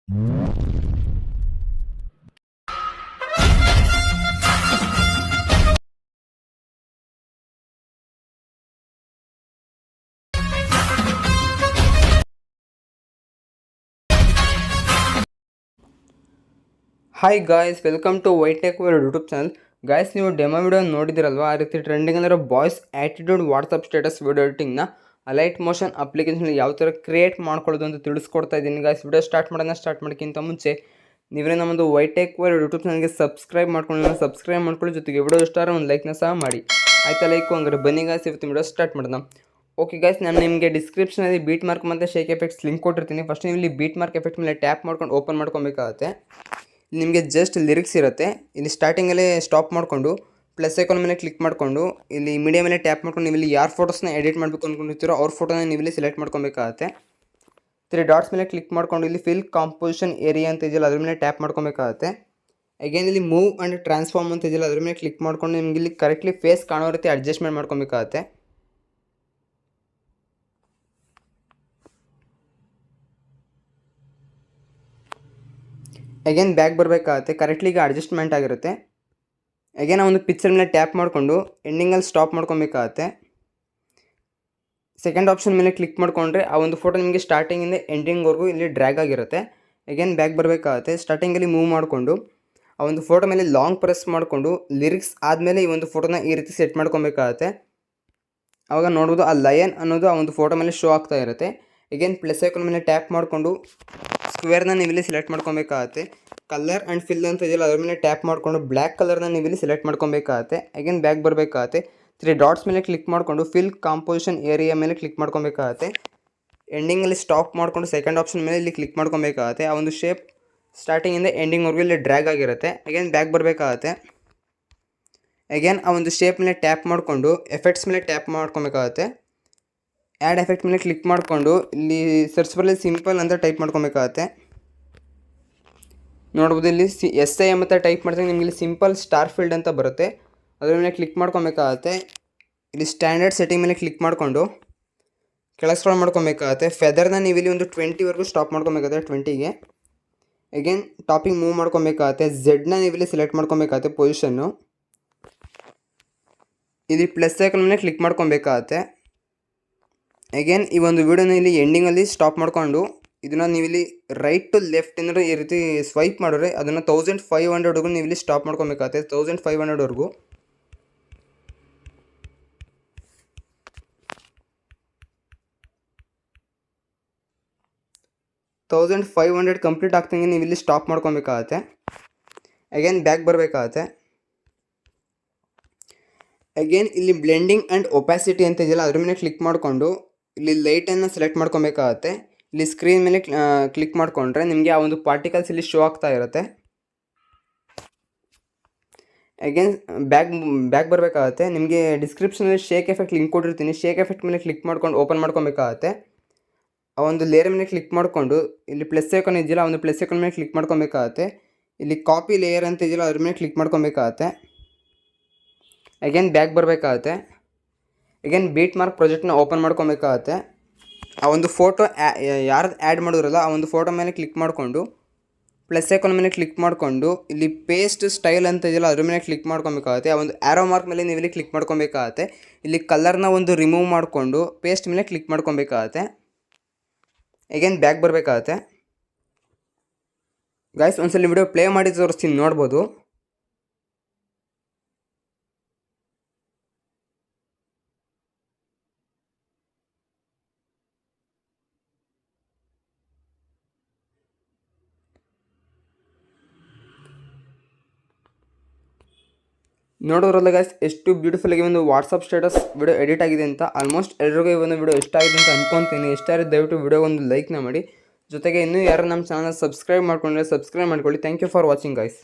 Hi guys, welcome to Vytech world YouTube channel. Guys, ನೀವು demo video ನೋಡಿದಿರಲ್ವ? ಆ ರೀತಿ ಟ್ರೆಂಡಿಂಗ್ ಅಂದರೆ boys attitude WhatsApp status video ಎಡಿಟಿಂಗ್ನ ಅಲೈಟ್ ಮೋಷನ್ ಅಪ್ಲಿಕೇಶನ್ ಯಾವ ಥರ ಕ್ರಿಯೇಟ್ ಮಾಡ್ಕೊಳ್ಳೋದು ಅಂತ ತಿಳಿಸ್ಕೊಡ್ತಾ ಇದ್ದೀನಿ. ಗಾಯ್ಸ್, ವಿಡಿಯೋ ಸ್ಟಾರ್ಟ್ ಮಾಡೋಕ್ಕಿಂತ ಮುಂಚೆ ನೀವೇ ನಮ್ಮದು ವೈಟೆಕ್ ವರ್ಲ್ಡ್ ಯೂಟ್ಯೂಬ್ ಚಾನಲ್ಗೆ ಸಬ್ಸ್ಕ್ರೈಬ್ ಮಾಡ್ಕೊಳ್ಳಿ, ಜೊತೆಗೆ ವಿಡಿಯೋ ಇಷ್ಟ ಒಂದು ಲೈಕ್ನ ಸಹ ಮಾಡಿ. ಆಯ್ತಾ? ಲೈಕ್ ಹಂಗಾರೆ ಬನ್ನಿ ಗಾಯ್ಸ್, ಇವತ್ತು ವಿಡಿಯೋ ಸ್ಟಾರ್ಟ್ ಮಾಡೋಣ. ಓಕೆ ಗಾಯ್ಸ್, ನಾನು ನಿಮಗೆ ಡಿಸ್ಕ್ರಿಪ್ಷನಲ್ಲಿ ಬೀಟ್ ಮಾರ್ಕ್ ಮತ್ತು ಶೇಕ್ ಎಫೆಕ್ಟ್ಸ್ ಲಿಂಕ್ ಕೊಟ್ಟಿರ್ತೀನಿ. ಫಸ್ಟ್ ನೀವು ಇಲ್ಲಿ ಬೀಟ್ ಮಾರ್ಕ್ ಎಫೆಕ್ಟ್ ಮೇಲೆ ಟ್ಯಾಪ್ ಮಾಡ್ಕೊಂಡು ಓಪನ್ ಮಾಡ್ಕೊಬೇಕಾಗತ್ತೆ. ನಿಮಗೆ ಜಸ್ಟ್ ಲಿರಿಕ್ಸ್ ಇರುತ್ತೆ. ಇಲ್ಲಿ ಸ್ಟಾರ್ಟಿಂಗಲ್ಲೇ ಸ್ಟಾಪ್ ಮಾಡಿಕೊಂಡು ಪ್ಲಸ್ ಐಕಾನ್ ಮೇಲೆ ಕ್ಲಿಕ್ ಮಾಡಿಕೊಂಡು ಇಲ್ಲಿ ಮೀಡಿಯಾ ಮೇಲೆ ಟ್ಯಾಪ್ ಮಾಡ್ಕೊಂಡು ನೀವು ಇಲ್ಲಿ ಯಾರು ಫೋಟೋಸ್ನ ಎಡಿಟ್ ಮಾಡಬೇಕು ಅಂದ್ಕೊಂಡಿರ್ತೀರೋ ಅವ್ರ ಫೋಟೋನ ನೀವು ಇಲ್ಲಿ ಸೆಲೆಕ್ಟ್ ಮಾಡ್ಕೊಬೇಕಾಗತ್ತೆ. 3 ಡಾಟ್ಸ್ ಮೇಲೆ ಕ್ಲಿಕ್ ಮಾಡ್ಕೊಂಡು ಇಲ್ಲಿ ಫಿಲ್ ಕಾಂಪೋಸಿಷನ್ ಏರಿಯಾ ಅಂತ ಇದೆಯಲ್ಲ ಅದ್ರ ಮೇಲೆ ಟ್ಯಾಪ್ ಮಾಡ್ಕೊಬೇಕಾಗತ್ತೆ. ಅಗೇನ್ ಇಲ್ಲಿ ಮೂವ್ ಆ್ಯಂಡ್ ಟ್ರಾನ್ಸ್ಫಾರ್ಮ್ ಅಂತ ಇದೆಯಲ್ಲ ಅದ್ರ ಮೇಲೆ ಕ್ಲಿಕ್ ಮಾಡ್ಕೊಂಡು ನಿಮ್ಗೆ ಇಲ್ಲಿ ಕರೆಕ್ಟ್ಲಿ ಫೇಸ್ ಕಾಣೋ ರೀತಿ ಅಡ್ಜಸ್ಟ್ಮೆಂಟ್ ಮಾಡ್ಕೊಬೇಕಾಗತ್ತೆ. ಅಗೇನ್ ಬ್ಯಾಕ್ ಬರಬೇಕಾಗತ್ತೆ. ಕರೆಕ್ಟ್ಲಿ ಈಗ ಅಡ್ಜಸ್ಟ್ಮೆಂಟ್ ಆಗಿರುತ್ತೆ. ಅಗೇನ್ ಆ ಒಂದು ಪಿಕ್ಚರ್ ಮೇಲೆ ಟ್ಯಾಪ್ ಮಾಡಿಕೊಂಡು ಎಂಡಿಂಗಲ್ಲಿ ಸ್ಟಾಪ್ ಮಾಡ್ಕೊಬೇಕಾಗತ್ತೆ. ಸೆಕೆಂಡ್ ಆಪ್ಷನ್ ಮೇಲೆ ಕ್ಲಿಕ್ ಮಾಡಿಕೊಂಡ್ರೆ ಆ ಒಂದು ಫೋಟೋ ನಿಮಗೆ ಸ್ಟಾರ್ಟಿಂಗಿಂದ ಎಂಡಿಂಗ್ವರೆಗೂ ಇಲ್ಲಿ ಡ್ರ್ಯಾಗ್ ಆಗಿರುತ್ತೆ. ಅಗೇನ್ ಬ್ಯಾಕ್ ಬರಬೇಕಾಗತ್ತೆ. ಸ್ಟಾರ್ಟಿಂಗಲ್ಲಿ ಮೂವ್ ಮಾಡಿಕೊಂಡು ಆ ಒಂದು ಫೋಟೋ ಮೇಲೆ ಲಾಂಗ್ ಪ್ರೆಸ್ ಮಾಡಿಕೊಂಡು ಲಿರಿಕ್ಸ್ ಆದಮೇಲೆ ಈ ಒಂದು ಫೋಟೋನ ಈ ರೀತಿ ಸೆಟ್ ಮಾಡ್ಕೊಬೇಕಾಗತ್ತೆ. ಆವಾಗ ನೋಡ್ಬೋದು ಆ ಲಯನ್ ಅನ್ನೋದು ಆ ಒಂದು ಫೋಟೋ ಮೇಲೆ ಶೋ ಆಗ್ತಾ ಇರುತ್ತೆ. ಅಗೇನ್ ಪ್ಲಸ್ ಐಕಾನ್ ಮೇಲೆ ಟ್ಯಾಪ್ ಮಾಡಿಕೊಂಡು ಸ್ಕ್ವೇರ್ನ ನೀವಿಲ್ಲಿ ಸೆಲೆಕ್ಟ್ ಮಾಡ್ಕೊಬೇಕಾಗತ್ತೆ. ಕಲರ್ ಆ್ಯಂಡ್ ಫಿಲ್ ಅಂತ ಇದೆಯಲ್ಲ ಅದ್ರ ಮೇಲೆ ಟ್ಯಾಪ್ ಮಾಡಿಕೊಂಡು ಬ್ಲ್ಯಾಕ್ ಕಲರ್ನ ನೀವಿಲ್ಲಿ ಸೆಲೆಕ್ಟ್ ಮಾಡ್ಕೊಬೇಕಾಗತ್ತೆ. ಅಗೇನ್ ಬ್ಯಾಕ್ ಬರಬೇಕಾಗತ್ತೆ. 3 ಡಾಟ್ಸ್ ಮೇಲೆ ಕ್ಲಿಕ್ ಮಾಡಿಕೊಂಡು ಫಿಲ್ ಕಾಂಪೋಸಿಷನ್ ಏರಿಯಾ ಮೇಲೆ ಕ್ಲಿಕ್ ಮಾಡ್ಕೊಬೇಕಾಗತ್ತೆ. ಎಂಡಿಂಗಲ್ಲಿ ಸ್ಟಾಪ್ ಮಾಡಿಕೊಂಡು ಸೆಕೆಂಡ್ ಆಪ್ಷನ್ ಮೇಲೆ ಇಲ್ಲಿ ಕ್ಲಿಕ್ ಮಾಡ್ಕೊಬೇಕಾಗತ್ತೆ. ಆ ಒಂದು ಶೇಪ್ ಸ್ಟಾರ್ಟಿಂಗಿಂದ ಎಂಡಿಂಗ್ವರೆಗೂ ಇಲ್ಲಿ ಡ್ರ್ಯಾಗ್ ಆಗಿರುತ್ತೆ. ಅಗೇನ್ ಬ್ಯಾಕ್ ಬರಬೇಕಾಗತ್ತೆ. ಅಗೇನ್ ಆ ಒಂದು ಶೇಪ್ ಮೇಲೆ ಟ್ಯಾಪ್ ಮಾಡಿಕೊಂಡು ಎಫೆಕ್ಟ್ಸ್ ಮೇಲೆ ಟ್ಯಾಪ್ ಮಾಡ್ಕೊಬೇಕಾಗತ್ತೆ. ಆ್ಯಡ್ ಎಫೆಕ್ಟ್ ಮೇಲೆ ಕ್ಲಿಕ್ ಮಾಡಿಕೊಂಡು ಇಲ್ಲಿ ಸರ್ಚ್ ಬರಲಿ ಸಿಂಪಲ್ ಅಂತ ಟೈಪ್ ಮಾಡ್ಕೊಬೇಕಾಗತ್ತೆ. ನೋಡ್ಬೋದು ಇಲ್ಲಿ SIM ಅಂತ ಟೈಪ್ ಮಾಡಿದಾಗ ನಿಮಗೆ ಇಲ್ಲಿ ಸಿಂಪಲ್ ಸ್ಟಾರ್ ಫೀಲ್ಡ್ ಅಂತ ಬರುತ್ತೆ. ಅದ್ರ ಮೇಲೆ ಕ್ಲಿಕ್ ಮಾಡ್ಕೊಬೇಕಾಗತ್ತೆ. ಇಲ್ಲಿ ಸ್ಟ್ಯಾಂಡರ್ಡ್ ಸೆಟ್ಟಿಂಗ್ ಮೇಲೆ ಕ್ಲಿಕ್ ಮಾಡಿಕೊಂಡು ಕೆಳಗೆ ಸ್ಕ್ರಾಲ್ ಮಾಡ್ಕೊಬೇಕಾಗತ್ತೆ. ಫೆದರ್ನ ನೀವು ಇಲ್ಲಿ ಒಂದು 20ವರೆಗೂ ಸ್ಟಾಪ್ ಮಾಡ್ಕೊಬೇಕಾಗತ್ತೆ. 20ಗೆ ಅಗೇನ್ ಟಾಪಿಂಗ್ ಮೂವ್ ಮಾಡ್ಕೊಬೇಕಾಗತ್ತೆ. ಝೆಡ್ನ ನೀವು ಇಲ್ಲಿ ಸೆಲೆಕ್ಟ್ ಮಾಡ್ಕೊಬೇಕಾಗತ್ತೆ ಪೊಸಿಷನ್ನು. ಇಲ್ಲಿ ಪ್ಲಸ್ ಐಕಾನ್ ಮೇಲೆ ಕ್ಲಿಕ್ ಮಾಡ್ಕೊಬೇಕಾಗತ್ತೆ. ಅಗೇನ್ ಈ ಒಂದು ವಿಡಿಯೋನ ಇಲ್ಲಿ ಎಂಡಿಂಗಲ್ಲಿ ಸ್ಟಾಪ್ ಮಾಡಿಕೊಂಡು ಇದನ್ನು ನೀವಿಲ್ಲಿ ರೈಟ್ ಟು ಲೆಫ್ಟ್ ಏನಾದ್ರು ಈ ರೀತಿ ಸ್ವೈಪ್ ಮಾಡಿದ್ರೆ ಅದನ್ನು 1500ವರೆಗೂ ನೀವಿಲ್ಲಿ ಸ್ಟಾಪ್ ಮಾಡ್ಕೊಬೇಕಾಗತ್ತೆ. 1500ವರೆಗೂ. ಕಂಪ್ಲೀಟ್ ಆಗ್ತಂಗೆ ನೀವು ಇಲ್ಲಿ ಸ್ಟಾಪ್ ಮಾಡ್ಕೊಬೇಕಾಗತ್ತೆ. ಅಗೇನ್ ಬ್ಯಾಕ್ ಬರಬೇಕಾಗತ್ತೆ. ಅಗೇನ್ ಇಲ್ಲಿ ಬ್ಲೆಂಡಿಂಗ್ ಆ್ಯಂಡ್ ಒಪ್ಯಾಸಿಟಿ ಅಂತ ಇದೆಯಲ್ಲ ಅದ್ರ ಮೇಲೆ ಕ್ಲಿಕ್ ಮಾಡಿಕೊಂಡು ಇಲ್ಲಿ ಲೈಟನ್ನು ಸೆಲೆಕ್ಟ್ ಮಾಡ್ಕೊಬೇಕಾಗತ್ತೆ. ಇಲ್ಲಿ ಸ್ಕ್ರೀನ್ ಮೇಲೆ ಕ್ಲಿಕ್ ಮಾಡಿಕೊಂಡ್ರೆ ನಿಮಗೆ ಆ ಒಂದು ಪಾರ್ಟಿಕಲ್ಸ್ ಇಲ್ಲಿ ಶೋ ಆಗ್ತಾ ಇರುತ್ತೆ. ಅಗೇನ್ ಬ್ಯಾಕ್ ಬರಬೇಕಾಗತ್ತೆ. ನಿಮಗೆ ಡಿಸ್ಕ್ರಿಪ್ಷನಲ್ಲಿ ಶೇಕ್ ಎಫೆಕ್ಟ್ ಲಿಂಕ್ ಕೊಟ್ಟಿರ್ತೀನಿ. ಶೇಕ್ ಎಫೆಕ್ಟ್ ಮೇಲೆ ಕ್ಲಿಕ್ ಮಾಡ್ಕೊಂಡು ಓಪನ್ ಮಾಡ್ಕೊಬೇಕಾಗತ್ತೆ. ಆ ಒಂದು ಲೇಯರ್ ಮೇಲೆ ಕ್ಲಿಕ್ ಮಾಡಿಕೊಂಡು ಇಲ್ಲಿ ಪ್ಲಸ್ ಐಕಾನ್ ಇದೆಯಲ್ಲ ಆ ಒಂದು ಪ್ಲಸ್ ಐಕಾನ್ ಮೇಲೆ ಕ್ಲಿಕ್ ಮಾಡ್ಕೊಬೇಕಾಗತ್ತೆ. ಇಲ್ಲಿ ಕಾಪಿ ಲೇಯರ್ ಅಂತ ಇದೆಯಲ್ಲ ಅದ್ರ ಮೇಲೆ ಕ್ಲಿಕ್ ಮಾಡ್ಕೊಬೇಕಾಗತ್ತೆ. ಅಗೇನ್ ಬ್ಯಾಕ್ ಬರಬೇಕಾಗತ್ತೆ. ಅಗೇನ್ ಬೀಟ್ ಮಾರ್ಕ್ ಪ್ರಾಜೆಕ್ಟ್ನ ಓಪನ್ ಮಾಡ್ಕೊಬೇಕಾಗತ್ತೆ. ಆ ಒಂದು ಫೋಟೋ ಯಾರ್ದು ಆ್ಯಡ್ ಮಾಡಿದ್ರಲ್ಲ ಆ ಒಂದು ಫೋಟೋ ಮೇಲೆ ಕ್ಲಿಕ್ ಮಾಡಿಕೊಂಡು ಪ್ಲಸ್ ಐಕಾನ್ ಮೇಲೆ ಕ್ಲಿಕ್ ಮಾಡಿಕೊಂಡು ಇಲ್ಲಿ ಪೇಸ್ಟ್ ಸ್ಟೈಲ್ ಅಂತ ಇದೆಯಲ್ಲ ಅದ್ರ ಮೇಲೆ ಕ್ಲಿಕ್ ಮಾಡ್ಕೊಬೇಕಾಗತ್ತೆ. ಆ ಒಂದು ಆ್ಯರೋ ಮಾರ್ಕ್ ಮೇಲೆ ನೀವು ಇಲ್ಲಿ ಕ್ಲಿಕ್ ಮಾಡ್ಕೊಬೇಕಾಗತ್ತೆ. ಇಲ್ಲಿ ಕಲರ್ನ ಒಂದು ರಿಮೂವ್ ಮಾಡಿಕೊಂಡು ಪೇಸ್ಟ್ ಮೇಲೆ ಕ್ಲಿಕ್ ಮಾಡ್ಕೊಬೇಕಾಗತ್ತೆ. ಅಗೇನ್ ಬ್ಯಾಕ್ ಬರಬೇಕಾಗತ್ತೆ. ಗಾಯ್ಸ್, ಒಂದ್ಸಲ ವಿಡಿಯೋ ಪ್ಲೇ ಮಾಡಿ ತೋರಿಸ್ತೀನಿ, ನೋಡ್ಬೋದು. ನೋಡೋದ್ರಲ್ಲ ಗಾಯ್ಸ್, ಎಷ್ಟು ಬ್ಯೂಟಿಫುಲ್ಲಾಗಿ ಒಂದು ವಾಟ್ಸಪ್ ಸ್ಟೇಟಸ್ ವಿಡಿಯೋ ಎಡಿಟ್ ಆಗಿದೆ ಅಂತ. ಆಲ್ಮೋಸ್ಟ್ ಎಲ್ಲರಿಗೂ ಈ ಒಂದು ವಿಡಿಯೋ ಇಷ್ಟ ಆಗಿದೆ ಅಂತ ಅಂದ್ಕೊತೀನಿ. ಇಷ್ಟ ಆಗಿದೆ ದಯವಿಟ್ಟು ವಿಡಿಯೋ ಒಂದು ಲೈಕ್ನ ಮಾಡಿ. ಜೊತೆಗೆ ಇನ್ನೂ ಯಾರು ನಮ್ಮ ಚಾನಲ್ ಸಬ್ಸ್ಕ್ರೈಬ್ ಮಾಡ್ಕೊಂಡ್ರೆ ಸಬ್ಸ್ಕ್ರೈಬ್ ಮಾಡ್ಕೊಳ್ಳಿ. Thank you for watching guys.